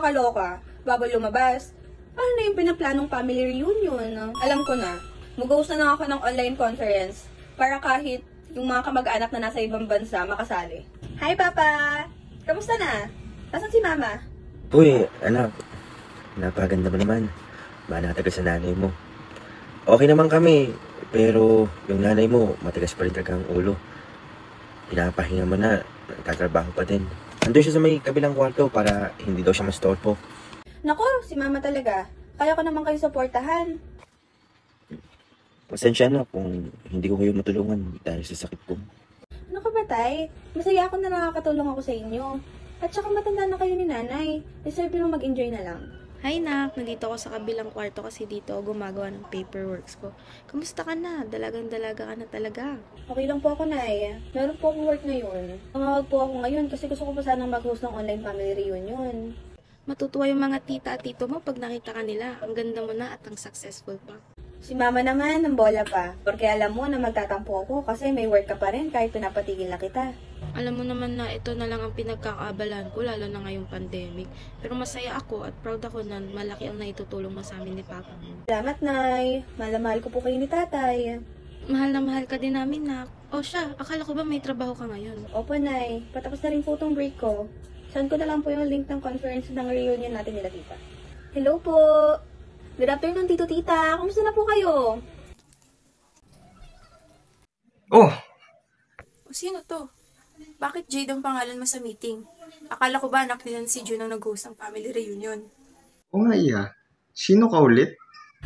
nakakaloka. Bago lumabas, paano na yung pinaplanong family reunion? Alam ko na, mag-host na lang ako ng online conference para kahit yung mga kamag-anak na nasa ibang bansa makasali. Hi, Papa! Kamusta na? Nasaan si Mama? Uy, anak. Napaganda mo naman. Manatagal sa nanay mo. Okay naman kami, pero yung nanay mo, matigas pa rin talaga ang ulo. Pinapahinga mo na, nagtatrabaho pa din. Andun siya sa may kabilang kwarto para hindi daw siya mastorbo. Nako, si Mama talaga. Kaya ko naman kayo suportahan. Pasensya na kung hindi ko kayo matulungan dahil sa sakit ko. Ano ka ba, Tay? Masaya ako na nakakatulong ako sa inyo. At saka matanda na kayo ni Nanay. Deserve nyo mag-enjoy na lang. Hi, Nak. Nandito ako sa kabilang kwarto kasi dito ako gumagawa ng paperworks ko. Kamusta ka na? Dalagang-dalaga ka na talaga. Okay lang po ako, Nay. Meron po akong work ngayon. Tumawag po ako ngayon kasi gusto ko pa sanang mag-host ng online family reunion. Matutuwa yung mga tita at tito mo pag nakita ka nila. Ang ganda mo na at ang successful pa. Si Mama naman, ng bola pa. Porque alam mo na magtatampo ako kasi may work ka pa rin kahit pinapatigil na kita. Alam mo naman na ito na lang ang pinagkakaabalan ko lalo na ngayong pandemic. Pero masaya ako at proud ako na malaki ang naitutulong mo sa amin ni Papa mo. Salamat, Nay. Mahal na mahal ko po kayo ni Tatay. Mahal na mahal ka din namin, Nak. O siya, akala ko ba may trabaho ka ngayon? Opo, Nay. Patapos na rin po itong break ko. Send ko na lang po yung link ng conference ng reunion natin nila, Tita. Hello po! Good afternoon, Tito Tita. Kamusta na po kayo? Oh, O sino to? Bakit Jade ang pangalan mo sa meeting? Akala ko ba anak nila si June ang nag-host ng family reunion? oo nga iya. Sino ka ulit?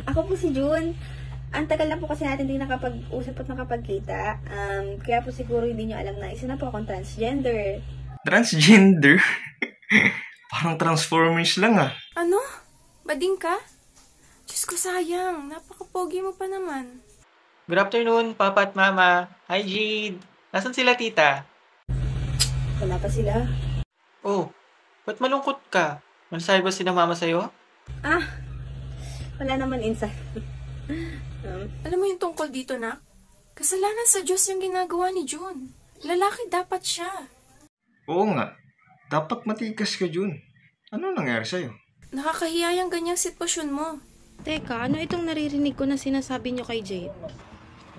Ako po si June. Ang tagal na po kasi natin din nakapag-usap at nakapagkita. Kaya po siguro hindi nyo alam na isa na po akong transgender. Transgender? Parang Transformers lang ah. Ano? Bading ka? Diyos ko sayang, napaka-pogi mo pa naman. Good afternoon, Papa at Mama. Hi, Jade. Nasaan sila, tita? Wala pa sila. Oh, ba't malungkot ka? Masasabi ba si na Mama sa'yo? Wala naman insight. Alam mo yung tungkol dito, Nak? Kasalanan sa Diyos yung ginagawa ni June. Lalaki dapat siya. Oo nga. Dapat matigas ka, Jun. Ano nangyari sa'yo? Nakakahiya yung ganyang sitwasyon mo. Teka, ano itong naririnig ko na sinasabi nyo kay Jade?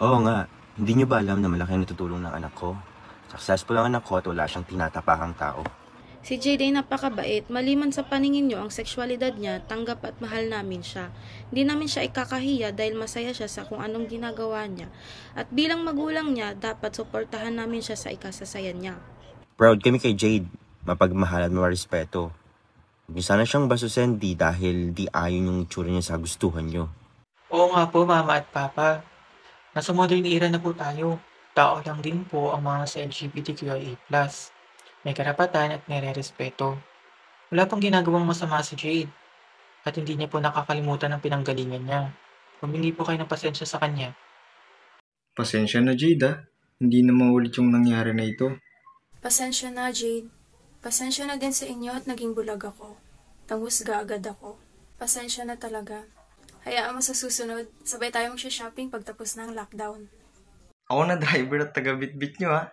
Oo nga, hindi niyo ba alam na malaki ang natutulong ng anak ko? Successful ang anak ko at wala siyang tinatapakang tao. Si Jade ay napakabait, maliman sa paningin nyo ang sexualidad niya, tanggap at mahal namin siya. Hindi namin siya ikakahiya dahil masaya siya sa kung anong ginagawa niya. At bilang magulang niya, dapat suportahan namin siya sa ikasasaya niya. Proud kami kay Jade, mapagmahal at marespeto. Huwag niyo sana siyang basusin dahil di ayon yung itsura niya sa gustuhan niyo. Oo nga po, Mama at Papa. Nasa modern era na po tayo. Tao lang din po ang mga sa LGBTQIA+. May karapatan at nire-respeto. Wala pong ginagawang masama si Jade. At hindi niya po nakakalimutan ang pinanggalingan niya. Humingi po kayo ng pasensya sa kanya. Pasensya na, Jade ah. Hindi na maulit yung nangyari na ito. Pasensya na, Jade. Pasensya na din sa inyo at naging bulag ako. Tanghusga agad ako. Pasensya na talaga. Hayaan mo sa susunod, sabay tayo magsha-shopping pagtapos ng lockdown. Ako na driver at taga-bitbit nyo ah.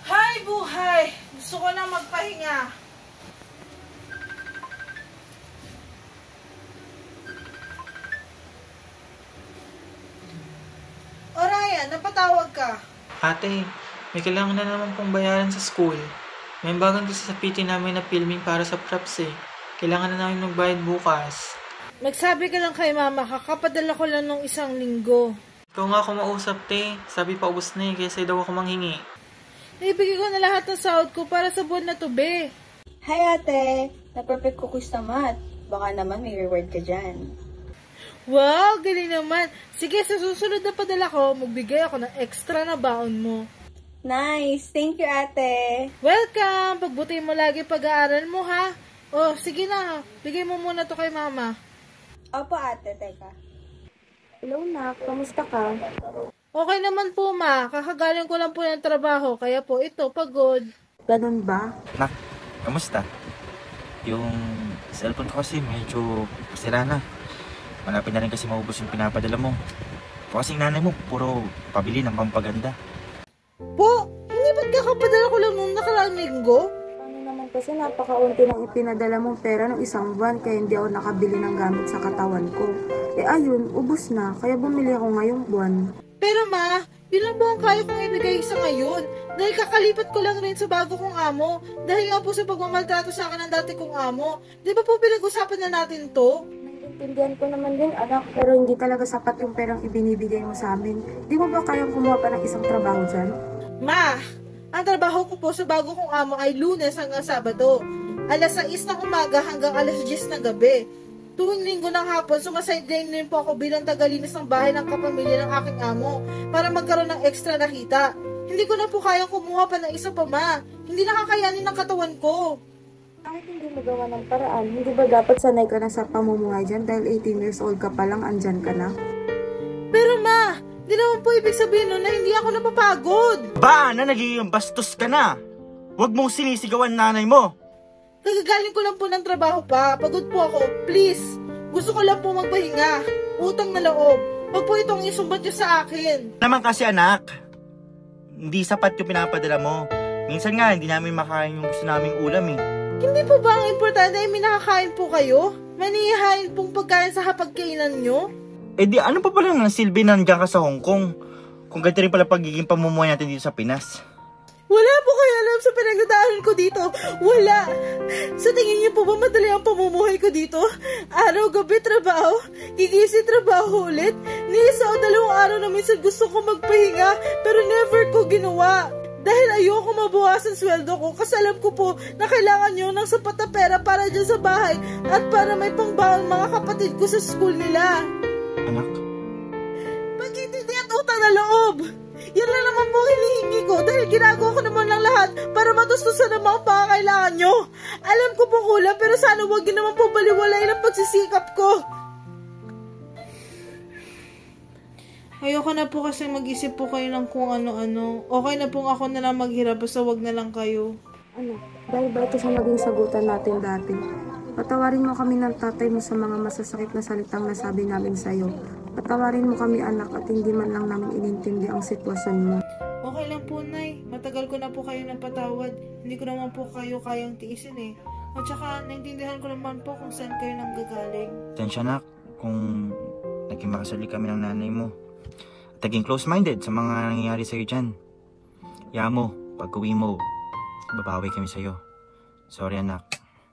Hay buhay! Gusto ko na magpahinga. O Ryan, napatawag ka. Ate, may kailangan na naman pong bayaran sa school. May bagong sasapitin namin na filming para sa props eh. Kailangan na namin magbayad bukas. Magsabi ka lang kay mama, kakapadala ko lang nung 1 linggo. Ikaw nga ako mausap, te. Sabi pa ubos na eh, kaya sa'yo daw ako manghingi. Naibigay ko na lahat ng sahod ko para sa buwan na to, be. Hi, ate. Na-perfect ko quiz na math. Baka naman may reward ka dyan. Wow, galing naman. Sige, sa susunod na padala ko, magbigay ako ng extra na baon mo. Nice! Thank you, ate! Welcome! Pagbuti mo lagi pag-aaral mo, ha? Oh, sige na. Bigay mo muna to kay mama. Opo, ate. Teka. Hello, Nak. Kamusta ka? Okay naman po, ma. Kakagaling ko lang po ng trabaho, kaya po ito, pagod. Ganun ba? Nak, kamusta? Yung cellphone ko kasi medyo sira na. Malapit na rin kasi maubos yung pinapadala mo. O kasing nanay mo, puro pabili ng pampaganda. Po, hindi ba't kakapadala ko lang nung nakaraang linggo? Ano naman kasi napakaunti ng ipinadala mong pera ng isang buwan kaya hindi ako nakabili ng gamit sa katawan ko. Eh ayun, ubos na, kaya bumili ako ngayong buwan. Pero ma, yun lang po ang kaya kong ibigay sa ngayon. Dahil kakalipat ko lang rin sa bago kong amo. Dahil nga po sa pagmamaltrato sa akin ng dati kong amo. Di ba po pinag-usapan na natin to? Naiintindihan ko naman din, anak, pero hindi talaga sapat yung perang ibinibigay mo sa amin. Di mo ba kayang kumuha pa ng isang trabaho dyan? Ma, ang trabaho ko po sa bago kong amo ay Lunes hanggang Sabado. Alas 6 ng umaga hanggang alas 10 ng gabi. Tuwing linggo ng hapon, sumasideline din po ako bilang tagalinis ng bahay ng kapamilya ng aking amo para magkaroon ng extra na kita. Hindi ko na po kayang kumuha pa ng isa pa, ma. Hindi nakakayanin ng katawan ko. Bakit hindi mo gawa ng paraan? Hindi ba dapat sanay ka na sa pamumuhay dyan dahil 18 years old ka pa lang, andyan ka na? Pero ma, di naman po ibig sabihin nun na hindi ako napapagod. Ba, na nagiging bastos ka na! Huwag mong sinisigawan nanay mo! Kagagaling ko lang po ng trabaho pa. Pagod po ako. Please. Gusto ko lang po magpahinga. Utang na loob. Huwag po itong isumbat nyo sa akin. Naman kasi anak, hindi sapat yung pinapadala mo. Minsan nga, hindi namin makain yung gusto naming ulam eh. Hindi po ba ang importante ay minakakain po kayo? Manihain pong pagkain sa hapagkainan nyo? Eh di ano pa pala ng silbi nandiyan ka sa Hong Kong? Kung ganito rin pala pagiging pamumuhay natin dito sa Pinas. Wala po kayo alam sa pinagdadaanan ko dito. Wala. Sa tingin niyo po ba madali ang pamumuhay ko dito? Araw-gabi trabaho, gigising trabaho ulit. Ni isa o dalawang araw na minsan gusto ko magpahinga pero never ko ginawa. Dahil ayoko mabawasan sweldo ko kasi alam ko po na kailangan nyo ng sapat na pera para dyan sa bahay at para may pangbaon mga kapatid ko sa school nila. Anak? Pag-intindi at utang na loob! Yan lang naman po hinihingi ko dahil ginagawa ko naman ng lahat para matustusan ang mga pangangailangan nyo. Alam ko po kulang pero sana huwag nyo naman po baliwalain ang pagsisikap ko. Ayoko na po kasi mag-isip po kayo ng kung ano-ano. Okay na po ako na lang maghirap basta wag na lang kayo. Ano, dahil ba ito sa maging sagutan natin dati? Patawarin mo kami ng tatay mo sa mga masasakit na salitang nasabi namin sa'yo. Patawarin mo kami anak at hindi man lang namin inintindi ang sitwasyon mo. Okay lang po, Nay. Matagal ko na po kayo napatawad. Hindi ko naman po kayo kayang tiisin eh. At saka, naintindihan ko naman po kung saan kayo nanggagaling. Tensya anak, kung naging makasali kami ng nanay mo. At naging close-minded sa mga nangyayari sa'yo dyan. Kaya mo, pag uwi mo, babawi kami sa'yo. Sorry anak.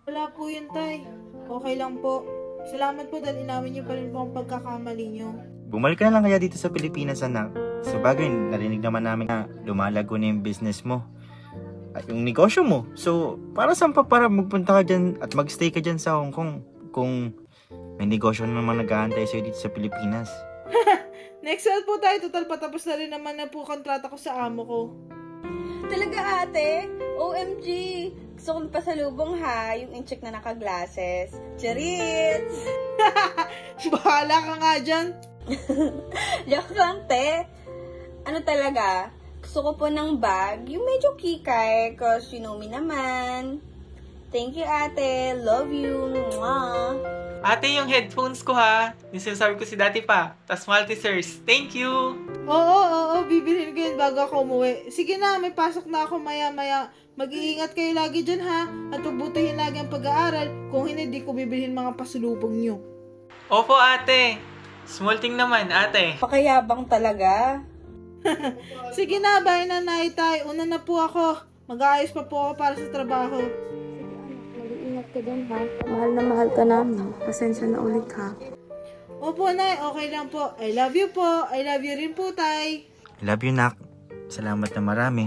Wala po yun, Tay. Okay lang po. Salamat po dahil inawin niyo pa rin po ang pagkakamali niyo. Bumalik ka na lang kaya dito sa Pilipinas anak. Sa bagay, narinig naman namin na lumalago na yung business mo. At yung negosyo mo. So, para saan pa para magpunta ka dyan at magstay ka dyan sa Hong Kong? Kung may negosyo naman nag-aantay sa'yo dito sa Pilipinas. Next month po tayo. Total patapos na rin naman na po kontrata ko sa amo ko. Talaga ate? OMG! Gusto kong pasalubong ha, yung incheck na naka-glasses. Charits! Bahala ka nga dyan. Joke lang, te. Ano talaga? Gusto ko po ng bag, yung medyo kikay, cause you know me naman. Thank you, ate. Love you. Mwah. Ate, yung headphones ko ha. Yung sinasabi ko si dati pa. Tas multi-source. Thank you! Oo, bibilhin ko yun bago ako umuwi. Sige na, may pasok na ako maya-maya. Mag-iingat kayo lagi dyan ha. At ubutihin lagi ang pag-aaral. Kung hindi, di ko bibilhin mga pasulubong nyo. Opo ate. Small thing naman ate. Pakayabang talaga. Sige na, bye na Naitay. Una na po ako. Mag-aayos pa po ako para sa trabaho. Mag-iingat ka dyan ha. Mahal na mahal ka namin. Pasensya na ulit ha. Opo, Nay. Okay lang po. I love you po. I love you rin po, Tay. I love you, nak. Salamat na marami.